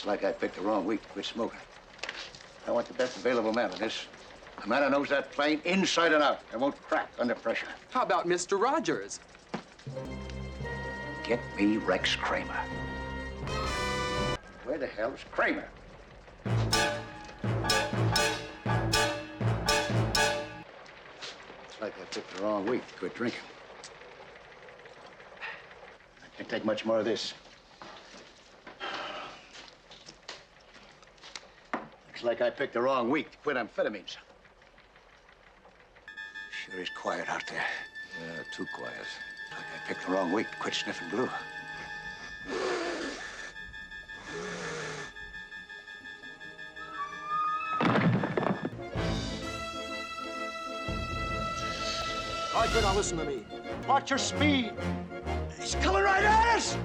Looks like I picked the wrong week to quit smoking. I want the best available man on this. A man who knows that plane inside and out and won't crack under pressure. How about Mr. Rogers? Get me Rex Kramer. Where the hell's Kramer? Looks like I picked the wrong week to quit drinking. I can't take much more of this. Looks like I picked the wrong week to quit amphetamines. Sure is quiet out there. Yeah, too quiet. Like I picked the wrong week to quit sniffing glue. All right, now listen to me. Watch your speed. He's coming right at us!